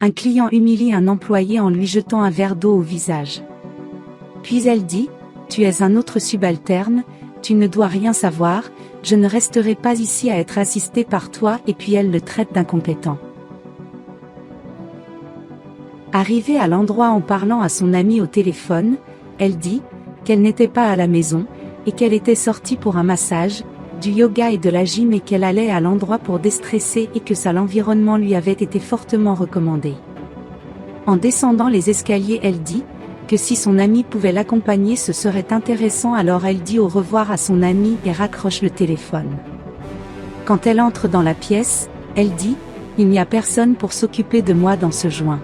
Un client humilie un employé en lui jetant un verre d'eau au visage. Puis elle dit, « Tu es un autre subalterne, tu ne dois rien savoir, je ne resterai pas ici à être assistée par toi » et puis elle le traite d'incompétent. Arrivée à l'endroit en parlant à son amie au téléphone, elle dit qu'elle n'était pas à la maison, et qu'elle était sortie pour un massage, du yoga et de la gym et qu'elle allait à l'endroit pour déstresser et que ça l'environnement lui avait été fortement recommandé. En descendant les escaliers, elle dit que si son amie pouvait l'accompagner ce serait intéressant, alors elle dit au revoir à son amie et raccroche le téléphone. Quand elle entre dans la pièce, elle dit « Il n'y a personne pour s'occuper de moi dans ce joint ».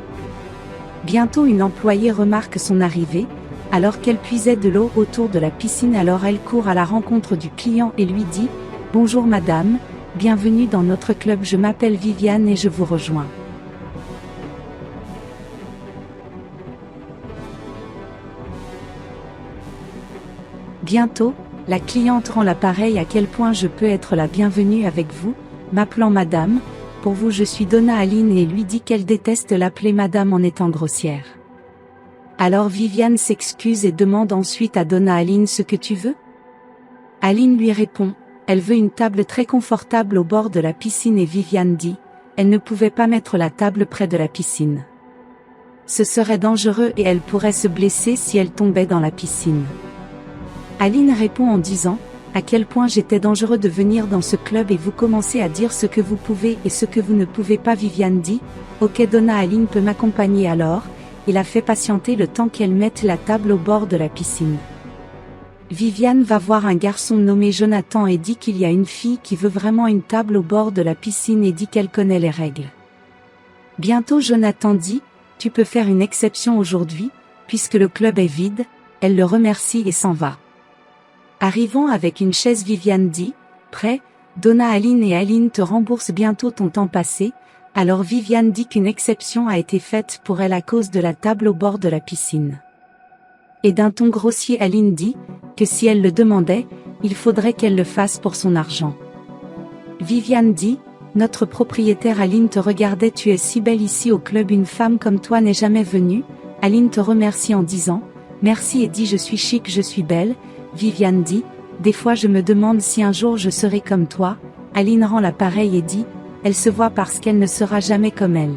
Bientôt une employée remarque son arrivée, alors qu'elle puisait de l'eau autour de la piscine, alors elle court à la rencontre du client et lui dit « Bonjour madame, bienvenue dans notre club, je m'appelle Viviane et je vous rejoins. » Bientôt, la cliente rend l'appareil « À quel point je peux être la bienvenue avec vous, m'appelant madame, pour vous je suis Donna Aline » et lui dit qu'elle déteste l'appeler madame en étant grossière. Alors Viviane s'excuse et demande ensuite à Donna Aline ce que tu veux. Aline lui répond, elle veut une table très confortable au bord de la piscine et Viviane dit, elle ne pouvait pas mettre la table près de la piscine. Ce serait dangereux et elle pourrait se blesser si elle tombait dans la piscine. Aline répond en disant, à quel point j'étais dangereux de venir dans ce club et vous commencez à dire ce que vous pouvez et ce que vous ne pouvez pas. Viviane dit, ok Donna Aline peut m'accompagner alors. Il a fait patienter le temps qu'elle mette la table au bord de la piscine. Viviane va voir un garçon nommé Jonathan et dit qu'il y a une fille qui veut vraiment une table au bord de la piscine et dit qu'elle connaît les règles. Bientôt Jonathan dit, tu peux faire une exception aujourd'hui, puisque le club est vide, elle le remercie et s'en va. Arrivant avec une chaise, Viviane dit, prêt, Donna Aline et Aline te remboursent bientôt ton temps passé. Alors Viviane dit qu'une exception a été faite pour elle à cause de la table au bord de la piscine. Et d'un ton grossier Aline dit, que si elle le demandait, il faudrait qu'elle le fasse pour son argent. Viviane dit, notre propriétaire Aline te regardait, tu es si belle ici au club, une femme comme toi n'est jamais venue. Aline te remercie en disant, merci et dit je suis chic, je suis belle. Viviane dit, des fois je me demande si un jour je serai comme toi. Aline rend l'appareil et dit, elle se voit parce qu'elle ne sera jamais comme elle.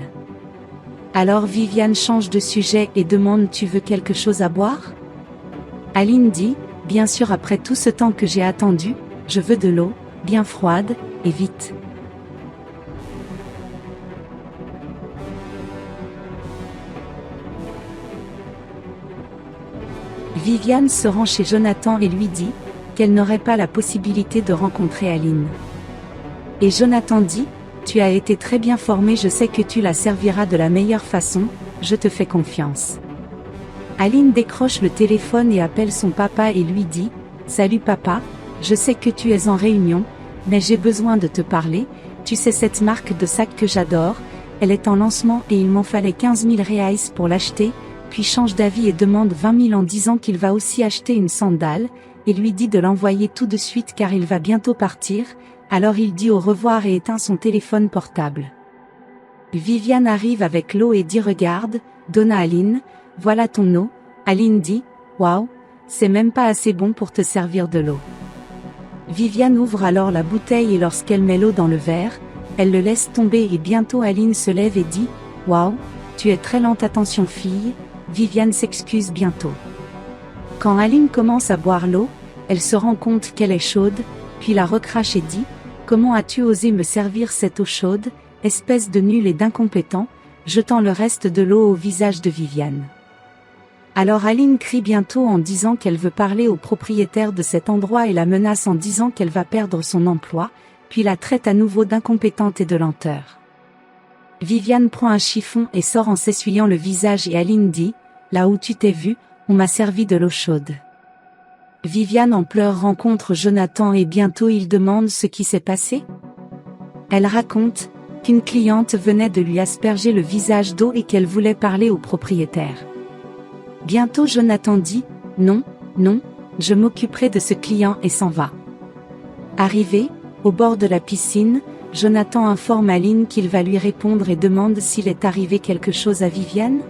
Alors Viviane change de sujet et demande tu veux quelque chose à boire? Aline dit, bien sûr après tout ce temps que j'ai attendu, je veux de l'eau, bien froide, et vite. Viviane se rend chez Jonathan et lui dit, qu'elle n'aurait pas la possibilité de rencontrer Aline. Et Jonathan dit, tu as été très bien formé, je sais que tu la serviras de la meilleure façon, je te fais confiance. Aline décroche le téléphone et appelle son papa et lui dit, salut papa, je sais que tu es en réunion, mais j'ai besoin de te parler, tu sais cette marque de sac que j'adore, elle est en lancement et il m'en fallait 15 000 reais pour l'acheter, puis change d'avis et demande 20 000 en disant qu'il va aussi acheter une sandale, et lui dit de l'envoyer tout de suite car il va bientôt partir. Alors il dit au revoir et éteint son téléphone portable. Viviane arrive avec l'eau et dit regarde, Donna Aline, voilà ton eau. Aline dit, waouh, c'est même pas assez bon pour te servir de l'eau. Viviane ouvre alors la bouteille et lorsqu'elle met l'eau dans le verre, elle le laisse tomber et bientôt Aline se lève et dit, waouh, tu es très lente, attention fille. Viviane s'excuse bientôt. Quand Aline commence à boire l'eau, elle se rend compte qu'elle est chaude, puis la recrache et dit, comment as-tu osé me servir cette eau chaude, espèce de nul et d'incompétent, jetant le reste de l'eau au visage de Viviane. Alors Aline crie bientôt en disant qu'elle veut parler au propriétaire de cet endroit et la menace en disant qu'elle va perdre son emploi, puis la traite à nouveau d'incompétente et de lenteur. Viviane prend un chiffon et sort en s'essuyant le visage et Aline dit, là où tu t'es vue, on m'a servi de l'eau chaude. Viviane en pleurs rencontre Jonathan et bientôt il demande ce qui s'est passé. Elle raconte qu'une cliente venait de lui asperger le visage d'eau et qu'elle voulait parler au propriétaire. Bientôt Jonathan dit « Non, non, je m'occuperai de ce client » et s'en va. Arrivé, au bord de la piscine, Jonathan informe Aline qu'il va lui répondre et demande s'il est arrivé quelque chose à Viviane.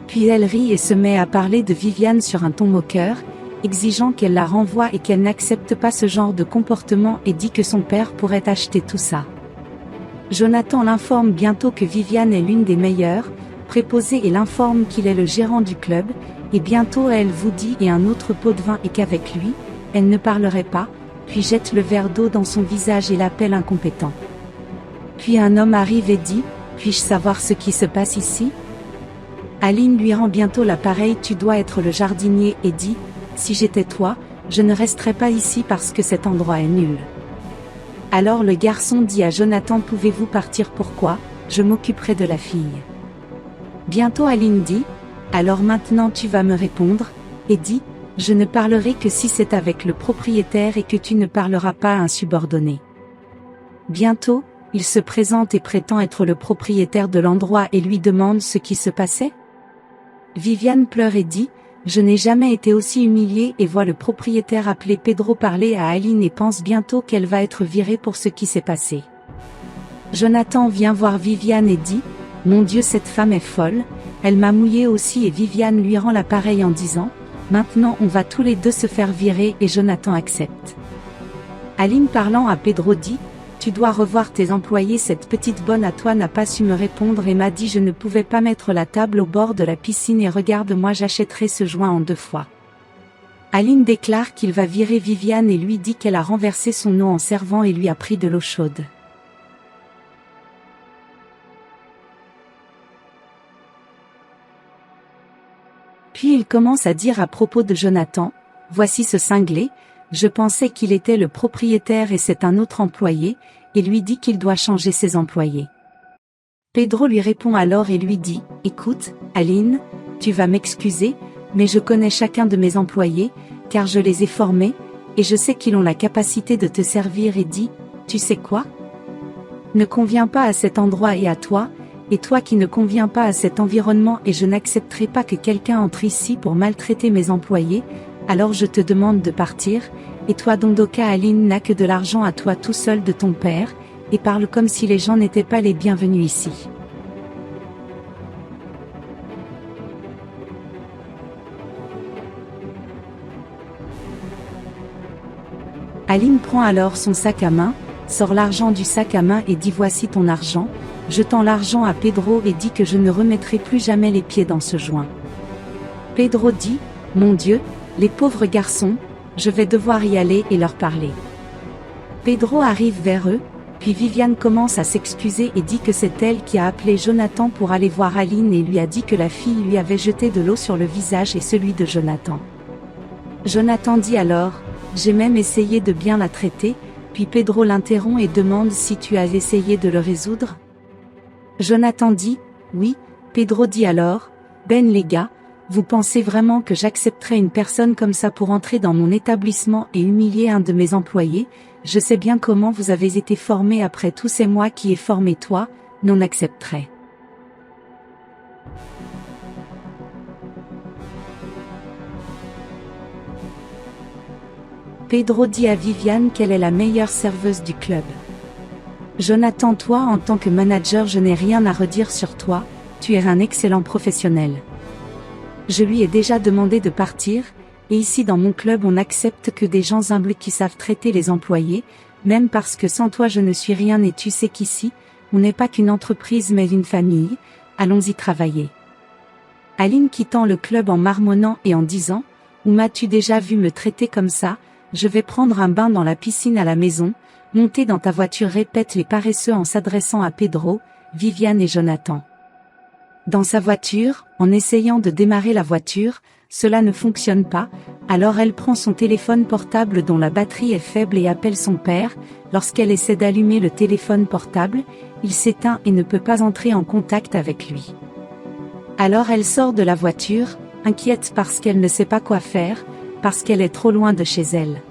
Puis elle rit et se met à parler de Viviane sur un ton moqueur, exigeant qu'elle la renvoie et qu'elle n'accepte pas ce genre de comportement et dit que son père pourrait acheter tout ça. Jonathan l'informe bientôt que Viviane est l'une des meilleures, préposée et l'informe qu'il est le gérant du club, et bientôt elle vous dit et un autre pot de vin et qu'avec lui, elle ne parlerait pas, puis jette le verre d'eau dans son visage et l'appelle incompétent. Puis un homme arrive et dit « Puis-je savoir ce qui se passe ici ?» Aline lui rend bientôt l'appareil « Tu dois être le jardinier » et dit « Si j'étais toi, je ne resterais pas ici parce que cet endroit est nul. » Alors le garçon dit à Jonathan « Pouvez-vous partir pourquoi? Je m'occuperai de la fille. » Bientôt Aline dit « Alors maintenant tu vas me répondre » et dit « Je ne parlerai que si c'est avec le propriétaire et que tu ne parleras pas à un subordonné. » Bientôt, il se présente et prétend être le propriétaire de l'endroit et lui demande ce qui se passait. Viviane pleure et dit « Je n'ai jamais été aussi humiliée » et voit le propriétaire appelé Pedro parler à Aline et pense bientôt qu'elle va être virée pour ce qui s'est passé. Jonathan vient voir Viviane et dit « Mon Dieu, cette femme est folle, elle m'a mouillé aussi » et Viviane lui rend l'appareil en disant « Maintenant on va tous les deux se faire virer » et Jonathan accepte. Aline parlant à Pedro dit « Tu dois revoir tes employés, cette petite bonne à toi n'a pas su me répondre et m'a dit je ne pouvais pas mettre la table au bord de la piscine et regarde-moi j'achèterai ce joint en 2 fois. » Aline déclare qu'il va virer Viviane et lui dit qu'elle a renversé son eau en servant et lui a pris de l'eau chaude. Puis il commence à dire à propos de Jonathan « Voici ce cinglé, je pensais qu'il était le propriétaire et c'est un autre employé » et lui dit qu'il doit changer ses employés. Pedro lui répond alors et lui dit « Écoute, Aline, tu vas m'excuser, mais je connais chacun de mes employés, car je les ai formés, et je sais qu'ils ont la capacité de te servir et dit « Tu sais quoi? Ne conviens pas à cet endroit et à toi, et toi qui ne conviens pas à cet environnement et je n'accepterai pas que quelqu'un entre ici pour maltraiter mes employés, alors je te demande de partir, et toi Dondoka Aline n'a que de l'argent à toi tout seul de ton père, et parle comme si les gens n'étaient pas les bienvenus ici. » Aline prend alors son sac à main, sort l'argent du sac à main et dit « Voici ton argent », jetant l'argent à Pedro et dit que je ne remettrai plus jamais les pieds dans ce joint. Pedro dit « Mon Dieu, les pauvres garçons, je vais devoir y aller et leur parler. » Pedro arrive vers eux, puis Viviane commence à s'excuser et dit que c'est elle qui a appelé Jonathan pour aller voir Aline et lui a dit que la fille lui avait jeté de l'eau sur le visage et celui de Jonathan. Jonathan dit alors « J'ai même essayé de bien la traiter », puis Pedro l'interrompt et demande si tu as essayé de le résoudre. Jonathan dit « Oui », Pedro dit alors « Ben les gars, vous pensez vraiment que j'accepterais une personne comme ça pour entrer dans mon établissement et humilier un de mes employés? Je sais bien comment vous avez été formés après tous ces mois qui ai formé toi, non accepterait. » Pedro dit à Viviane qu'elle est la meilleure serveuse du club. Jonathan, toi en tant que manager je n'ai rien à redire sur toi, tu es un excellent professionnel. Je lui ai déjà demandé de partir, et ici dans mon club on n'accepte que des gens humbles qui savent traiter les employés, même parce que sans toi je ne suis rien et tu sais qu'ici, on n'est pas qu'une entreprise mais une famille, allons-y travailler. Aline quittant le club en marmonnant et en disant « Où m'as-tu déjà vu me traiter comme ça? Je vais prendre un bain dans la piscine à la maison, monter dans ta voiture » répètent les paresseux en s'adressant à Pedro, Viviane et Jonathan. Dans sa voiture, en essayant de démarrer la voiture, cela ne fonctionne pas, alors elle prend son téléphone portable dont la batterie est faible et appelle son père. Lorsqu'elle essaie d'allumer le téléphone portable, il s'éteint et ne peut pas entrer en contact avec lui. Alors elle sort de la voiture, inquiète parce qu'elle ne sait pas quoi faire, parce qu'elle est trop loin de chez elle.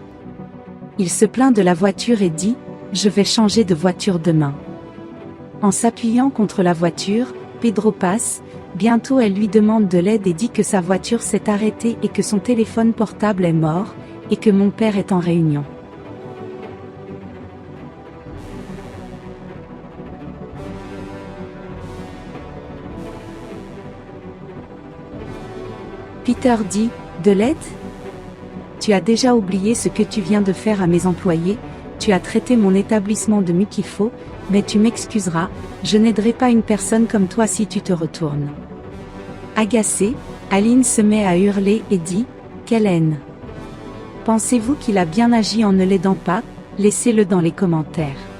Il se plaint de la voiture et dit « Je vais changer de voiture demain. » En s'appuyant contre la voiture, Pedro passe, bientôt elle lui demande de l'aide et dit que sa voiture s'est arrêtée et que son téléphone portable est mort, et que mon père est en réunion. Peter dit, de l'aide? Tu as déjà oublié ce que tu viens de faire à mes employés, tu as traité mon établissement de Mukifo, mais tu m'excuseras, je n'aiderai pas une personne comme toi si tu te retournes. Agacée, Aline se met à hurler et dit, quelle haine! Pensez-vous qu'il a bien agi en ne l'aidant pas? Laissez-le dans les commentaires.